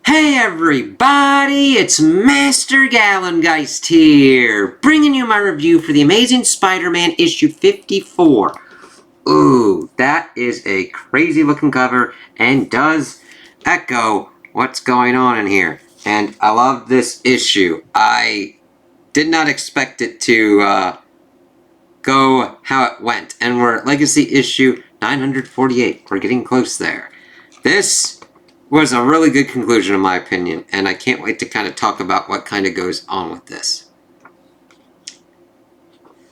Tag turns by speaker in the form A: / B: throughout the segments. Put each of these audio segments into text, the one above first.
A: Hey everybody, it's Master Gallengeist here, bringing you my review for The Amazing Spider-Man issue 54. Ooh, that is a crazy looking cover and does echo what's going on in here. And I love this issue. I did not expect it to go how it went. And we're at Legacy issue 948. We're getting close there. This was a really good conclusion in my opinion, and I can't wait to kind of talk about what kind of goes on with this.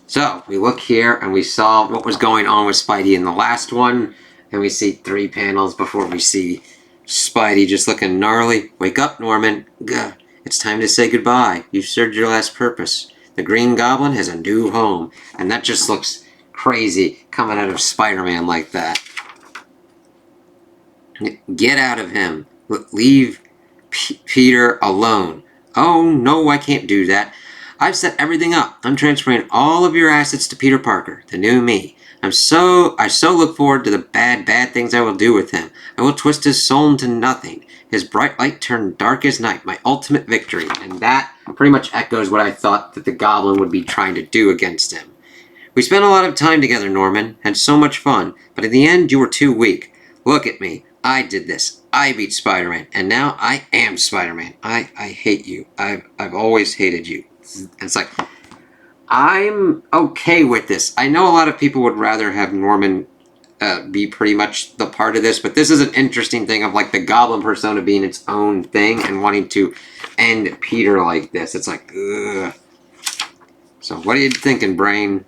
A: So, we look here and we saw what was going on with Spidey in the last one, and we see 3 panels before we see Spidey just looking gnarly. Wake up, Norman. Gah. It's time to say goodbye. You've served your last purpose. The Green Goblin has a new home, and that just looks crazy coming out of Spider-Man like that. Get out of him. Leave Peter alone. Oh, no, I can't do that. I've set everything up. I'm transferring all of your assets to Peter Parker, the new me. I so look forward to the bad things I will do with him. I will twist his soul into nothing. His bright light turned dark as night, my ultimate victory. And that pretty much echoes what I thought that the Goblin would be trying to do against him. We spent a lot of time together, Norman. Had so much fun. But in the end, you were too weak. Look at me. I did this. I beat Spider-Man, and now I am Spider-Man. I hate you. I've always hated you. It's like, I'm okay with this. I know a lot of people would rather have Norman be pretty much the part of this, but this is an interesting thing of like the Goblin persona being its own thing and wanting to end Peter like this. It's like, ugh. So what are you thinking, brain?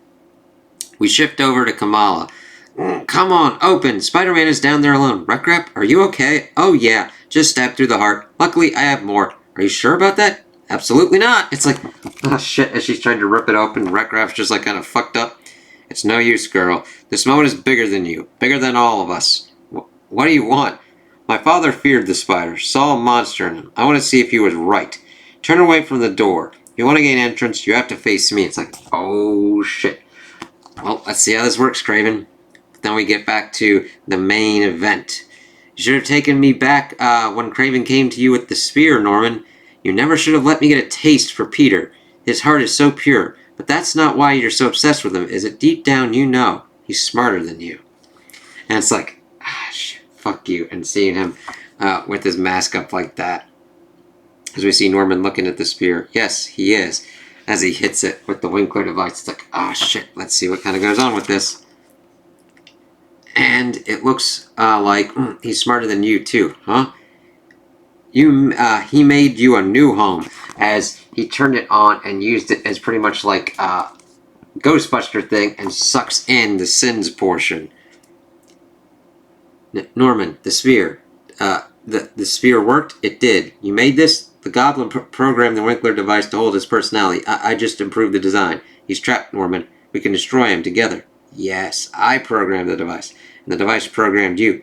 A: We shift over to Kamala. Come on, open. Spider-Man is down there alone. Wreck-Rap, are you okay? Oh yeah, just stabbed through the heart. Luckily, I have more. Are you sure about that? Absolutely not. It's like, oh shit, as she's trying to rip it open, Wreck-Rap's just like kind of fucked up. It's no use, girl. This moment is bigger than you. Bigger than all of us. What do you want? My father feared the spider, saw a monster in him. I want to see if he was right. Turn away from the door. If you want to gain entrance, you have to face me. It's like, oh shit. Well, let's see how this works, Kraven. Then we get back to the main event. You should have taken me back when Kraven came to you with the spear, Norman. You never should have let me get a taste for Peter. His heart is so pure. But that's not why you're so obsessed with him, is it? Deep down you know he's smarter than you. And it's like, shit, fuck you. And seeing him with his mask up like that. As we see Norman looking at the spear. Yes, he is. As he hits it with the Winkler device. It's like, shit, let's see what kind of goes on with this. And it looks like he's smarter than you too, huh? He made you a new home as he turned it on and used it as pretty much like a Ghostbuster thing and sucks in the sins portion. Norman, the sphere. The sphere worked? It did. You made this? The Goblin programmed the Winkler device to hold his personality. I just improved the design. He's trapped, Norman. We can destroy him together. Yes, I programmed the device. And the device programmed you.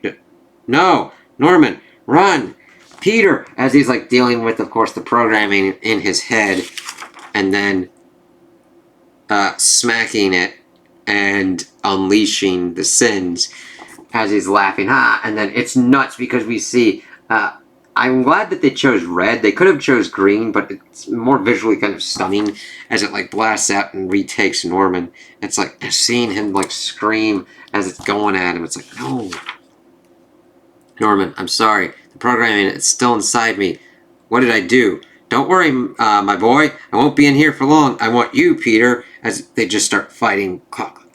A: No! Norman, run! Peter! As he's like dealing with, of course, the programming in his head. And then smacking it and unleashing the sins. As he's laughing. And then it's nuts because we see... I'm glad that they chose red. They could have chose green, but it's more visually kind of stunning as it like blasts out and retakes Norman. It's like seeing him like scream as it's going at him. It's like, no. Norman, I'm sorry. The programming, it's still inside me. What did I do? Don't worry, my boy. I won't be in here for long. I want you, Peter. As they just start fighting.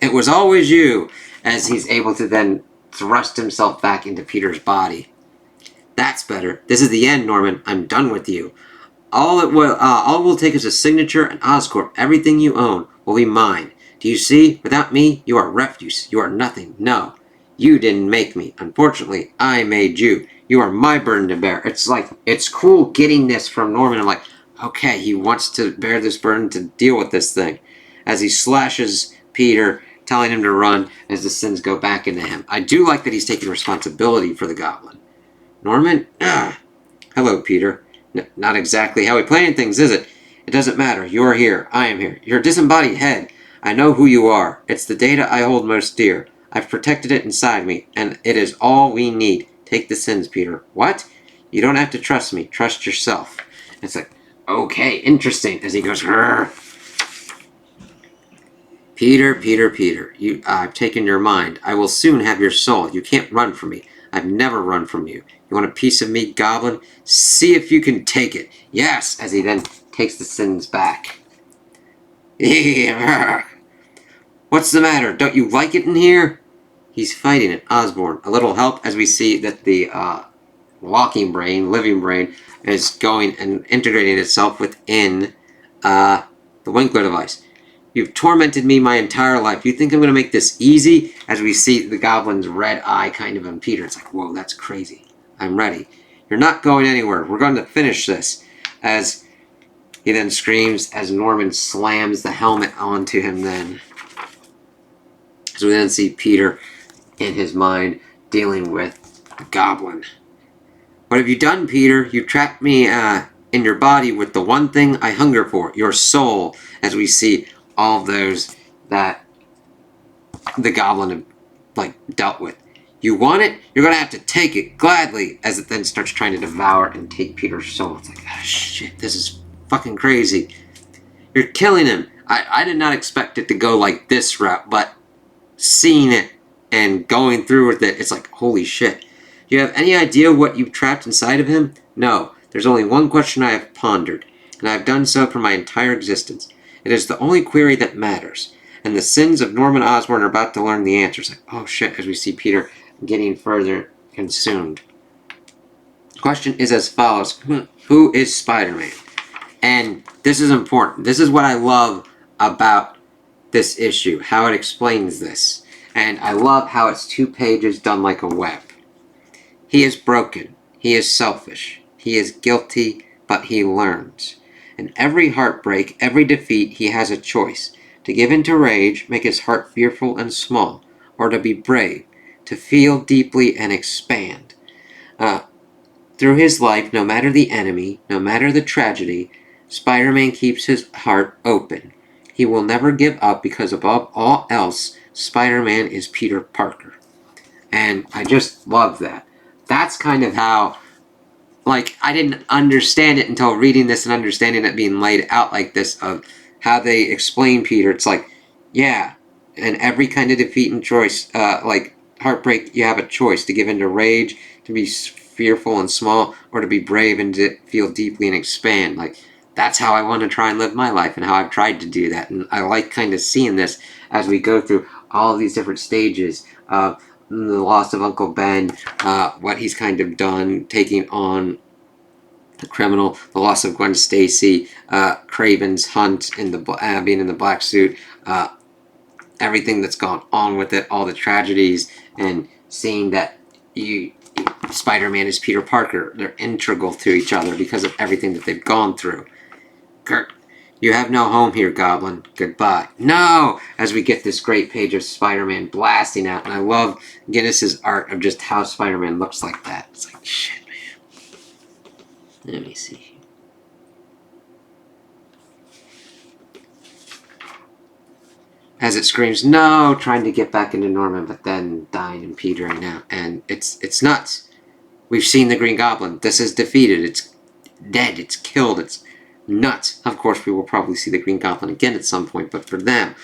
A: It was always you. As he's able to then thrust himself back into Peter's body. That's better. This is the end, Norman. I'm done with you. All it will take is a signature and Oscorp. Everything you own will be mine. Do you see? Without me, you are refuse. You are nothing. No. You didn't make me. Unfortunately, I made you. You are my burden to bear. It's like, it's cool getting this from Norman. I'm like, okay, he wants to bear this burden to deal with this thing. As he slashes Peter, telling him to run as the sins go back into him. I do like that he's taking responsibility for the Goblin. Norman? Hello, Peter. Not exactly how we planned things, is it? It doesn't matter. You are here. I am here. Your disembodied head. I know who you are. It's the data I hold most dear. I've protected it inside me, and it is all we need. Take the sins, Peter. What? You don't have to trust me. Trust yourself. It's like, okay, interesting. As he goes, Rrr. Peter, Peter, Peter, I've taken your mind. I will soon have your soul. You can't run from me. I've never run from you. You want a piece of me, Goblin? See if you can take it. Yes, as he then takes the sins back. What's the matter? Don't you like it in here? He's fighting it, Osborn. A little help, as we see that the walking brain, living brain, is going and integrating itself within the Winkler device. You've tormented me my entire life. You think I'm going to make this easy? As we see the Goblin's red eye kind of on Peter. It's like, whoa, that's crazy. I'm ready. You're not going anywhere. We're going to finish this. As he then screams as Norman slams the helmet onto him then. So we then see Peter in his mind dealing with the Goblin. What have you done, Peter? You trapped me in your body with the one thing I hunger for, your soul. As we see all of those that the Goblin had dealt with. You want it? You're going to have to take it gladly, as it then starts trying to devour and take Peter's soul. It's like, oh, shit, this is fucking crazy. You're killing him. I did not expect it to go like this route, but seeing it and going through with it, it's like, holy shit. Do you have any idea what you've trapped inside of him? No. There's only one question I have pondered, and I have done so for my entire existence. It is the only query that matters, and the sins of Norman Osborn are about to learn the answers. Like, oh shit, as we see Peter getting further consumed. The question is as follows. Who is Spider-Man? And this is important. This is what I love about this issue, how it explains this. And I love how it's 2 pages done like a web. He is broken. He is selfish. He is guilty, but he learns. In every heartbreak, every defeat, he has a choice. To give in to rage, make his heart fearful and small, or to be brave, to feel deeply and expand. Through his life, no matter the enemy, no matter the tragedy, Spider-Man keeps his heart open. He will never give up because above all else, Spider-Man is Peter Parker. And I just love that. That's kind of how, I didn't understand it until reading this and understanding it being laid out like this, of how they explain Peter. It's like, yeah, in every kind of defeat and choice, heartbreak, you have a choice to give in to rage, to be fearful and small, or to be brave and to feel deeply and expand. That's how I want to try and live my life, and how I've tried to do that. And I like kind of seeing this as we go through all of these different stages of the loss of Uncle Ben, what he's kind of done, taking on the criminal, the loss of Gwen Stacy, Craven's hunt, in the being in the black suit, everything that's gone on with it, all the tragedies, and seeing that Spider-Man is Peter Parker. They're integral to each other because of everything that they've gone through. Kurt, you have no home here, Goblin. Goodbye. No! As we get this great page of Spider-Man blasting out, and I love Guinness's art of just how Spider-Man looks like that. It's like, shit, man. Let me see. As it screams, no, trying to get back into Norman, but then dying and petering out. And it's nuts. We've seen the Green Goblin. This is defeated. It's dead. It's killed. It's nuts. Of course, we will probably see the Green Goblin again at some point, but for them,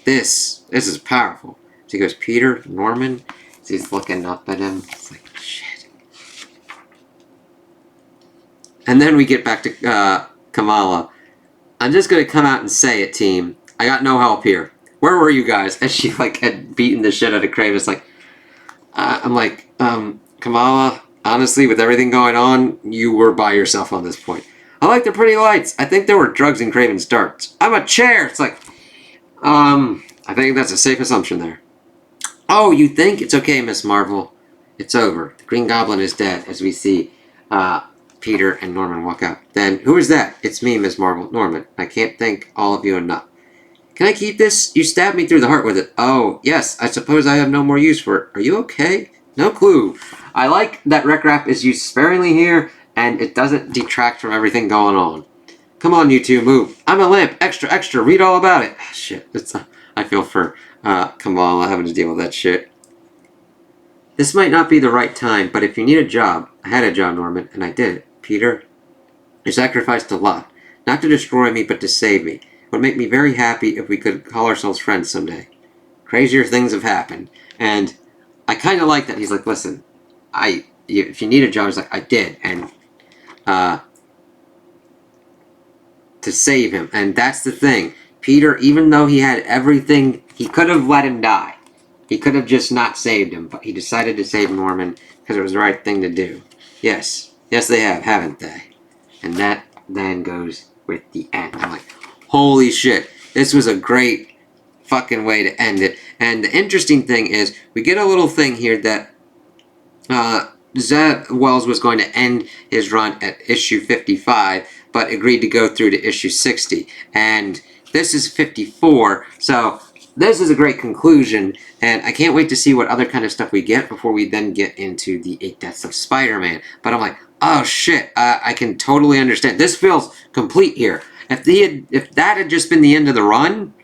A: this is powerful. So he goes, Peter, Norman, as he's looking up at him. It's like, shit. And then we get back to Kamala. I'm just going to come out and say it, team. I got no help here. Where were you guys? As she, had beaten the shit out of Kraven. It's like, I'm like, Kamala, honestly, with everything going on, you were by yourself on this point. I like the pretty lights. I think there were drugs in Kraven's darts. I'm a chair. It's like, I think that's a safe assumption there. Oh, you think? It's okay, Miss Marvel. It's over. The Green Goblin is dead, as we see Peter and Norman walk out. Then, who is that? It's me, Miss Marvel. Norman. I can't thank all of you enough. Can I keep this? You stabbed me through the heart with it. Oh, yes. I suppose I have no more use for it. Are you okay? No clue. I like that Rec Rap is used sparingly here, and it doesn't detract from everything going on. Come on, you two, move. I'm a limp. Extra, extra. Read all about it. Shit. I feel for Kamala having to deal with that shit. This might not be the right time, but if you need a job, I had a job, Norman, and I did it. Peter, you sacrificed a lot. Not to destroy me, but to save me. It would make me very happy if we could call ourselves friends someday. Crazier things have happened. And I kind of like that. He's like, listen, if you need a job, he's like, I did. And to save him. And that's the thing. Peter, even though he had everything, he could have let him die. He could have just not saved him, but he decided to save Norman because it was the right thing to do. Yes. Yes, they have, haven't they? And that then goes with the end. I'm like, holy shit. This was a great fucking way to end it. And the interesting thing is, we get a little thing here that Zeb Wells was going to end his run at issue 55, but agreed to go through to issue 60. And this is 54, so this is a great conclusion, and I can't wait to see what other kind of stuff we get before we then get into the 8 Deaths of Spider-Man. But I'm like, oh shit, I can totally understand. This feels complete here. If that had just been the end of the run,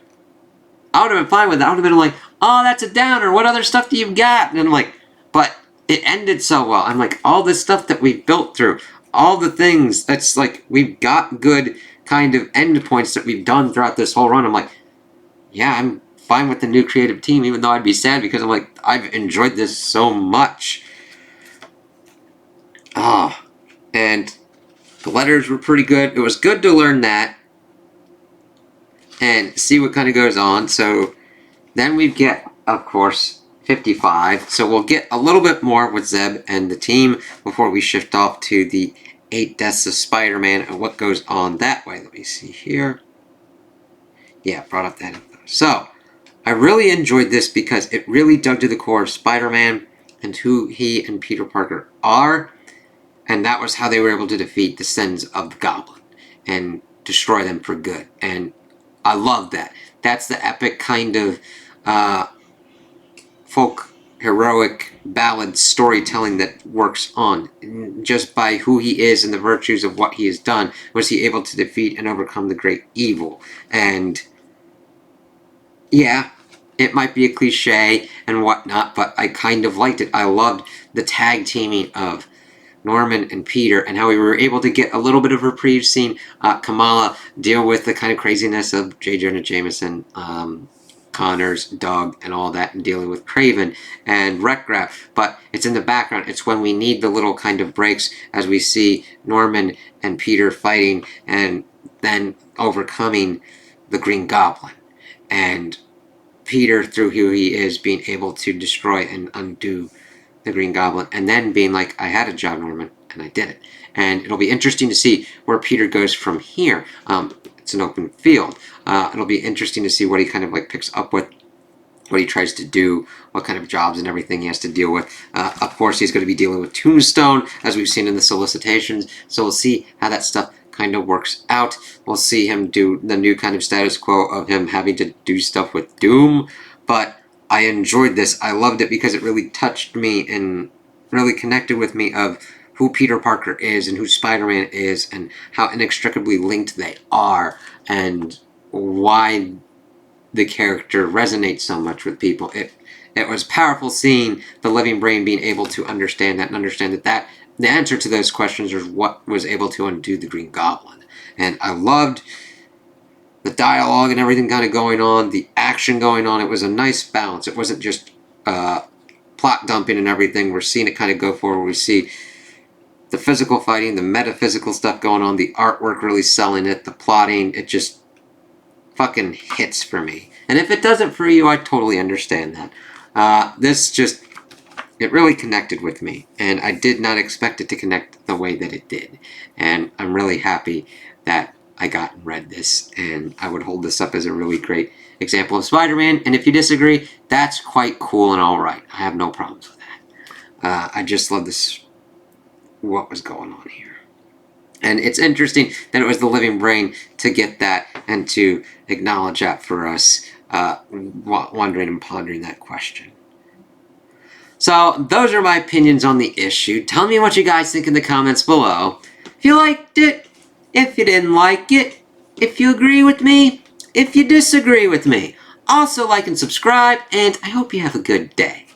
A: I would have been fine with that. I would have been like, oh, that's a downer. What other stuff do you got? And I'm like, but it ended so well. I'm like, all this stuff that we've built through, all the things, that's like, we've got good kind of end points that we've done throughout this whole run. I'm like, yeah, I'm fine with the new creative team, even though I'd be sad because I'm like, I've enjoyed this so much. Ah, and the letters were pretty good. It was good to learn that and see what kind of goes on. So then we get, of course, 55. So we'll get a little bit more with Zeb and the team before we shift off to the 8 Deaths of Spider-Man and what goes on that way. Let me see here. Yeah, brought up that info. So I really enjoyed this because it really dug to the core of Spider-Man and who he and Peter Parker are. And that was how they were able to defeat the sins of the Goblin and destroy them for good. And I love that. That's the epic kind of folk heroic ballad storytelling that works on. Just by who he is and the virtues of what he has done, was he able to defeat and overcome the great evil. And yeah, it might be a cliche and whatnot, but I kind of liked it. I loved the tag teaming of Norman and Peter, and how we were able to get a little bit of reprieve seeing Kamala deal with the kind of craziness of J. Jonah Jameson, Connor's dog, and all that, and dealing with Kraven and Wreck-Rap. But it's in the background. It's when we need the little kind of breaks as we see Norman and Peter fighting and then overcoming the Green Goblin. And Peter, through who he is, being able to destroy and undo the Green Goblin, and then being like, I had a job, Norman, and I did it. And it'll be interesting to see where Peter goes from here. It's an open field. It'll be interesting to see what he kind of like picks up with, what he tries to do, what kind of jobs and everything he has to deal with. Of course, he's going to be dealing with Tombstone, as we've seen in the solicitations, so we'll see how that stuff kind of works out. We'll see him do the new kind of status quo of him having to do stuff with Doom, but I enjoyed this. I loved it because it really touched me and really connected with me of who Peter Parker is and who Spider-Man is and how inextricably linked they are and why the character resonates so much with people. It was powerful seeing the living brain being able to understand that and understand that the answer to those questions is what was able to undo the Green Goblin. And I loved the dialogue and everything kind of going on, the action going on. It was a nice balance. It wasn't just plot dumping and everything. We're seeing it kind of go forward. We see the physical fighting, the metaphysical stuff going on, the artwork really selling it, the plotting. It just fucking hits for me. And if it doesn't for you, I totally understand that. This just, it really connected with me. And I did not expect it to connect the way that it did. And I'm really happy that I got and read this, and I would hold this up as a really great example of Spider-Man, and if you disagree, that's quite cool and alright. I have no problems with that. I just love this, what was going on here. And it's interesting that it was the living brain to get that and to acknowledge that for us, wondering and pondering that question. So, those are my opinions on the issue. Tell me what you guys think in the comments below. If you liked it, if you didn't like it, if you agree with me, if you disagree with me. Also like and subscribe, and I hope you have a good day.